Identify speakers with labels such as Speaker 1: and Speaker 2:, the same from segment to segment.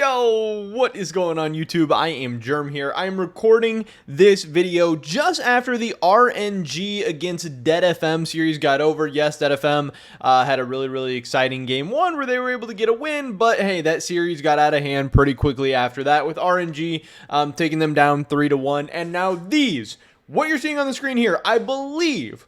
Speaker 1: Yo, what is going on YouTube? I am Germ here. I'm recording this video just after the RNG against Dead FM series got over. Yes, Dead FM had a really exciting game one where they were able to get a win, but hey, that series got out of hand pretty quickly after that with RNG taking them down 3-1. And now what you're seeing on the screen here, I believe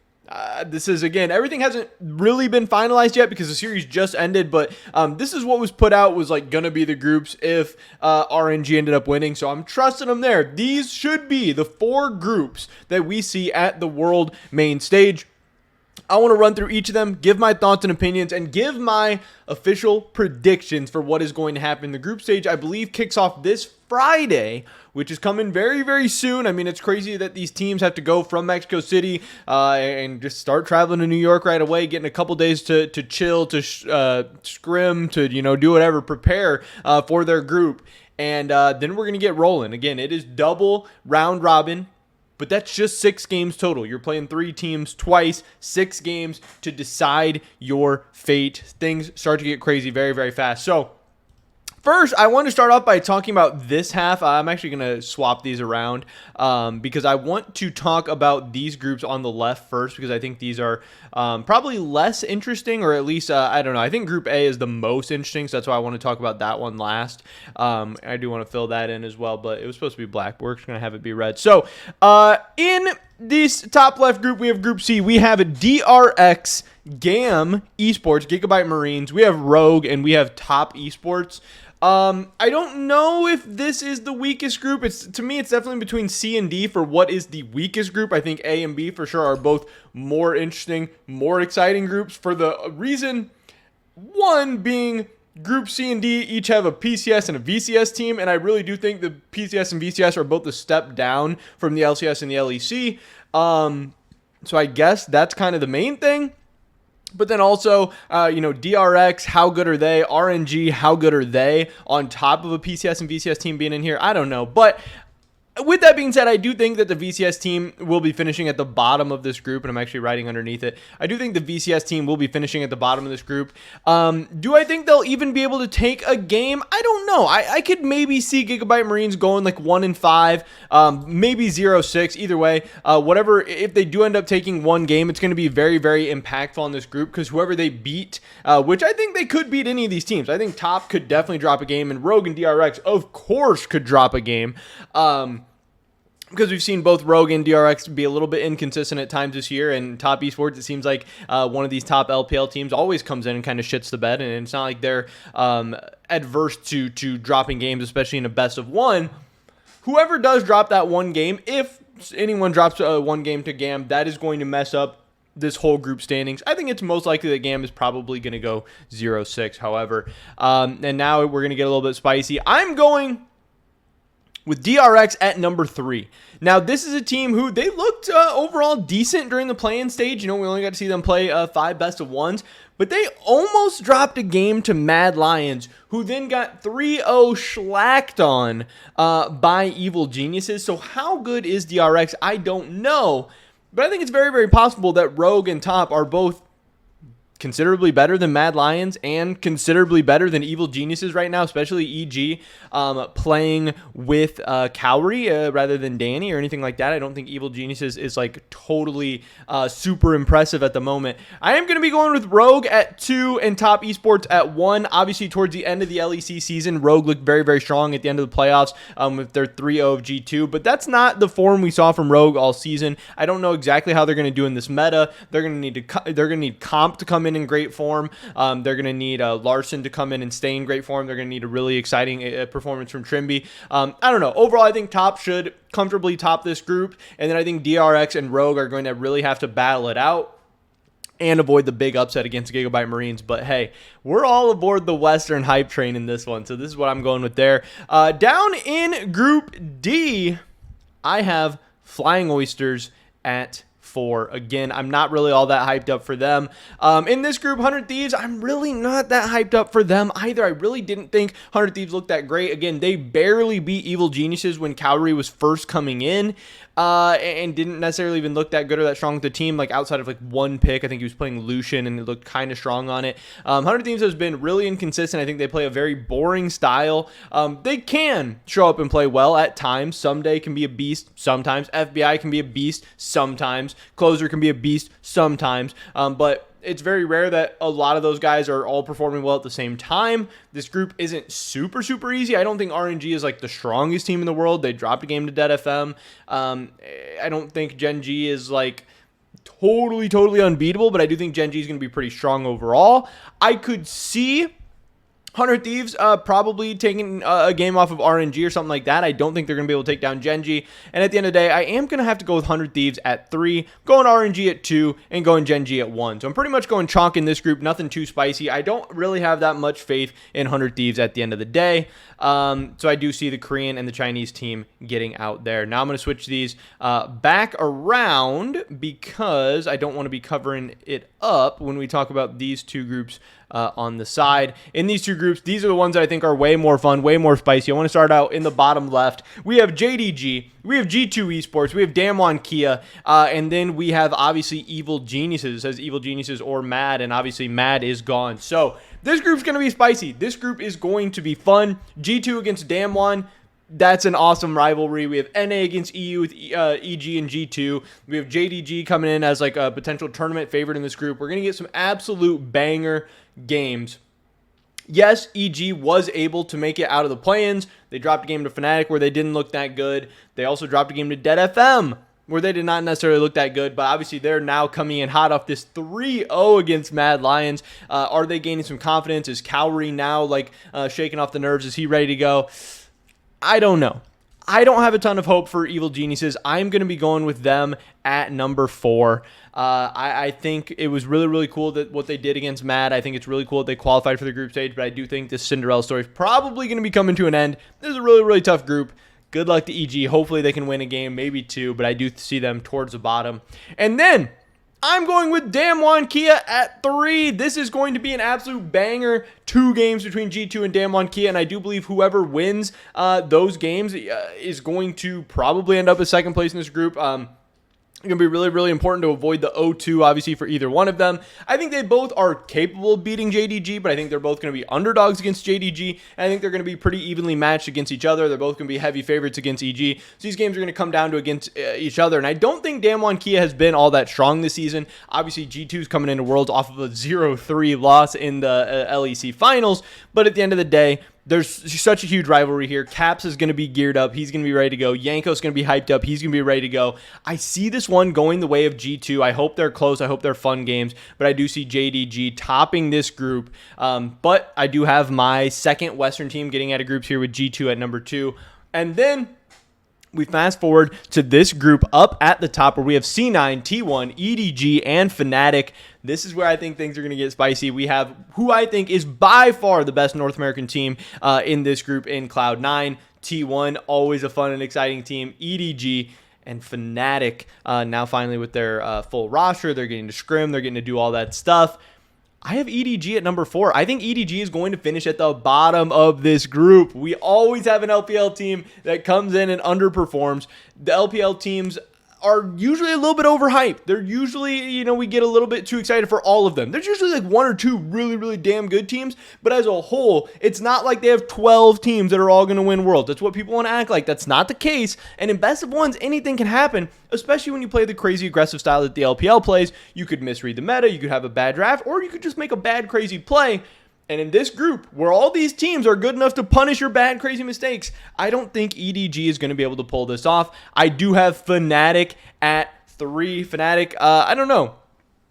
Speaker 1: this is, again, everything hasn't really been finalized yet because the series just ended, but this is what was put out, was like gonna be the groups if RNG ended up winning, so I'm trusting them there. These should be the 4 groups that we see at the world main stage. I want to run through each of them, give my thoughts and opinions, and give my official predictions for what is going to happen. The group stage, I believe, kicks off this Friday, which is coming very sooon. I mean, it's crazy that these teams have to go from Mexico City and just start traveling to New York right away, getting a couple days to chill, to scrim, to, do whatever, prepare for their group. And then we're going to get rolling. Again, it is double round robin. But that's just 6 games total. You're playing 3 teams twice, 6 games to decide your fate. Things start to get crazy very fast. So first, I want to start off by talking about this half. I'm actually going to swap these around because I want to talk about these groups on the left first, because I think these are probably less interesting, or at least, I don't know. I think Group A is the most interesting, so that's why I want to talk about that one last. I do want to fill that in as well, but it was supposed to be black. We're just going to have it be red. So in this top left group, we have Group C. We have a DRX, GAM Esports, Gigabyte Marines. We have Rogue, and we have Top Esports. I don't know if this is the weakest group. To me, it's definitely between C and D for what is the weakest group. I think A and B for sure are both more interesting, more exciting groups, for the reason, one being Group C and D each have a PCS and a VCS team, and I really do think the PCS and VCS are both a step down from the LCS and the LEC. So I guess that's kind of the main thing. But then also, DRX, how good are they? RNG, how good are they? On top of a PCS and VCS team being in here, I don't know. But with that being said, I do think that the VCS team will be finishing at the bottom of this group, and I'm actually writing underneath it. I do think the VCS team will be finishing at the bottom of this group. Do I think they'll even be able to take a game? I don't know. I could maybe see Gigabyte Marines going like 1-5, maybe 0-6. Either way, whatever. If they do end up taking one game, it's going to be very impactful on this group, because whoever they beat, which I think they could beat any of these teams. I think Top could definitely drop a game, and Rogue and DRX, of course, could drop a game. Because we've seen both Rogue and DRX be a little bit inconsistent at times this year, and Top Esports, it seems like one of these top LPL teams always comes in and kind of shits the bed, and it's not like they're adverse to dropping games, especially in a best of one. Whoever does drop that one game, if anyone drops one game to GAM, that is going to mess up this whole group standings. I think it's most likely that GAM is probably going to go 0-6, however. And now we're going to get a little bit spicy. I'm going with DRX at number 3. Now, this is a team who they looked overall decent during the play-in stage. We only got to see them play 5 best of ones, but they almost dropped a game to Mad Lions, who then got 3-0 shellacked on by Evil Geniuses. So how good is DRX? I don't know, but I think it's very possible that Rogue and Top are both considerably better than Mad Lions and considerably better than Evil Geniuses right now, especially EG playing with Cowrie rather than Danny or anything like that. I don't think Evil Geniuses is like totally super impressive at the moment. I am going to be going with Rogue at 2 and Top Esports at 1. Obviously, towards the end of the LEC season, Rogue looked very strong at the end of the playoffs with their 3-0 of G2, but that's not the form we saw from Rogue all season. I don't know exactly how they're going to do in this meta. They're going to need Comp to come in great form. They're going to need Larson to come in and stay in great form. They're going to need a really exciting performance from Trimby. I don't know. Overall, I think Top should comfortably top this group, and then I think DRX and Rogue are going to really have to battle it out and avoid the big upset against Gigabyte Marines. But hey, we're all aboard the Western hype train in this one, so this is what I'm going with there. Down in Group D, I have Flying Oysters at 4. Again, I'm not really all that hyped up for them. In this group, 100 Thieves, I'm really not that hyped up for them either. I really didn't think 100 Thieves looked that great. Again, they barely beat Evil Geniuses when Cowrie was first coming in. And didn't necessarily even look that good or that strong with the team, like outside of like one pick. I think he was playing Lucian and it looked kind of strong on it. 100 Thieves has been really inconsistent. I think they play a very boring style. They can show up and play well at times. Someday can be a beast sometimes. FBI can be a beast sometimes. Closer can be a beast sometimes. But it's very rare that a lot of those guys are all performing well at the same time. This group isn't super, super easy. I don't think RNG is like the strongest team in the world. They dropped a game to Dead FM. I don't think Gen G is like totally unbeatable, but I do think Gen G is going to be pretty strong overall. I could see 100 Thieves probably taking a game off of RNG or something like that. I don't think they're going to be able to take down Gen G. And at the end of the day, I am going to have to go with 100 Thieves at 3, going RNG at 2, and going Gen G at 1. So I'm pretty much going chalk in this group. Nothing too spicy. I don't really have that much faith in 100 Thieves at the end of the day. So I do see the Korean and the Chinese team getting out there. Now I'm going to switch these back around because I don't want to be covering it up when we talk about these two groups on the side. In these two groups, these are the ones that I think are way more fun, way more spicy. I want to start out in the bottom left. We have JDG, we have G2 Esports, we have Damwon Kia, and then we have obviously Evil Geniuses. It says Evil Geniuses or Mad, and obviously Mad is gone. So this group's going to be spicy. This group is going to be fun. G2 against Damwon. That's an awesome rivalry. We have NA against EU with EG and G2. We have JDG coming in as like a potential tournament favorite in this group. We're going to get some absolute banger games. Yes, EG was able to make it out of the play-ins. They dropped a game to Fnatic where they didn't look that good. They also dropped a game to Dead FM where they did not necessarily look that good, but obviously they're now coming in hot off this 3-0 against Mad Lions. Are they gaining some confidence? Is Cowrie now like shaking off the nerves? Is he ready to go? I don't know. I don't have a ton of hope for Evil Geniuses. I'm going to be going with them at number 4. I think it was really cool that what they did against Mad. I think it's really cool that they qualified for the group stage, but I do think this Cinderella story is probably going to be coming to an end. This is a really tough group. Good luck to EG. Hopefully they can win a game, maybe 2, but I do see them towards the bottom. And then I'm going with Damwon Kia at 3. This is going to be an absolute banger. 2 games between G2 and Damwon Kia, and I do believe whoever wins those games is going to probably end up in second place in this group. It's going to be really important to avoid the 0-2, obviously, for either one of them. I think they both are capable of beating JDG, but I think they're both going to be underdogs against JDG, and I think they're going to be pretty evenly matched against each other. They're both going to be heavy favorites against EG, so these games are going to come down to against each other, and I don't think Damwon Kia has been all that strong this season. Obviously, G2's coming into Worlds off of a 0-3 loss in the LEC Finals, but at the end of the day, there's such a huge rivalry here. Caps is going to be geared up. He's going to be ready to go. Yanko's going to be hyped up. He's going to be ready to go. I see this one going the way of G2. I hope they're close. I hope they're fun games. But I do see JDG topping this group. But I do have my second Western team getting out of groups here with G2 at number 2. And then we fast forward to this group up at the top where we have C9, T1, EDG, and Fnatic. This is where I think things are going to get spicy. We have who I think is by far the best North American team in this group in Cloud9. T1, always a fun and exciting team. EDG and Fnatic now finally with their full roster. They're getting to scrim. They're getting to do all that stuff. I have EDG at number 4. I think EDG is going to finish at the bottom of this group. We always have an LPL team that comes in and underperforms. The LPL teams are usually a little bit overhyped. They're usually, we get a little bit too excited for all of them. There's usually like 1 or 2 really damn good teams, but as a whole, it's not like they have 12 teams that are all going to win Worlds. That's what people want to act like. That's not the case, and in best of ones, anything can happen, especially when you play the crazy aggressive style that the LPL plays. You could misread the meta, you could have a bad draft, or you could just make a bad crazy play. And in this group, where all these teams are good enough to punish your bad, crazy mistakes, I don't think EDG is going to be able to pull this off. I do have Fnatic at 3. Fnatic, I don't know.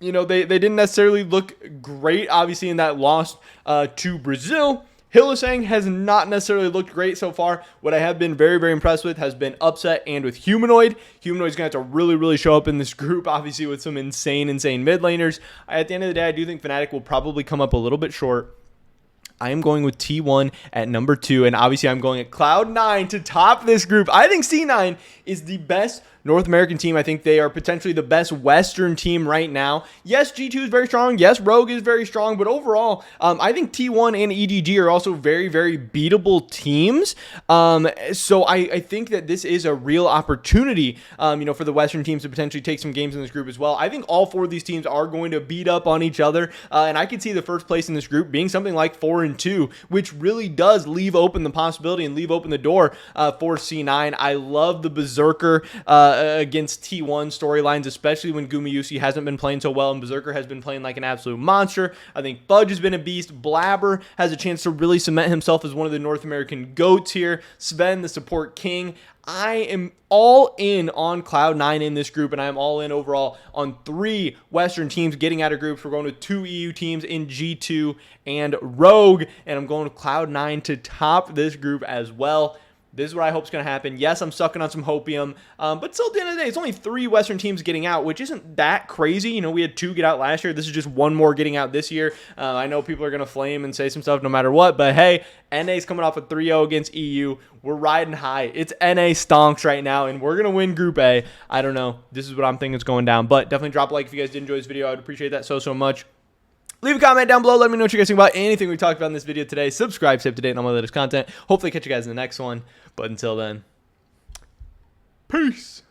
Speaker 1: They didn't necessarily look great, obviously, in that loss to Brazil. Hylissang has not necessarily looked great so far. What I have been very impressed with has been Upset and with Humanoid. Humanoid's going to have to really show up in this group, obviously, with some insane mid laners. At the end of the day, I do think Fnatic will probably come up a little bit short. I am going with T1 at number 2, and obviously I'm going at Cloud9 to top this group. I think C9 is the best North American team. I think they are potentially the best Western team right now. Yes, G2 is very strong. Yes, Rogue is very strong. But overall, I think T1 and EDG are also very, very beatable teams. So I think that this is a real opportunity, for the Western teams to potentially take some games in this group as well. I think all 4 of these teams are going to beat up on each other. And I could see the first place in this group being something like 4-2, which really does leave open the possibility and leave open the door for C9. I love the Berserker against T1 storylines, especially when Gumayusi hasn't been playing so well and Berserker has been playing like an absolute monster. I think Fudge has been a beast. Blabber has a chance to really cement himself as one of the North American GOATs here. Sven, the support king. I am all in on Cloud9 in this group, and I'm all in overall on 3 Western teams getting out of groups. We're going with 2 EU teams in G2 and Rogue, and I'm going with Cloud9 to top this group as well. This is what I hope is going to happen. Yes, I'm sucking on some hopium, but still, at the end of the day, it's only 3 Western teams getting out, which isn't that crazy. We had 2 get out last year. This is just 1 more getting out this year. I know people are going to flame and say some stuff no matter what, but hey, NA's coming off a 3-0 against EU. We're riding high. It's NA stonks right now, and we're going to win Group A. I don't know. This is what I'm thinking is going down, but definitely drop a like if you guys did enjoy this video. I would appreciate that so much. Leave a comment down below. Let me know what you guys think about anything we talked about in this video today. Subscribe, stay up to date on all my latest content. Hopefully catch you guys in the next one. But until then, peace.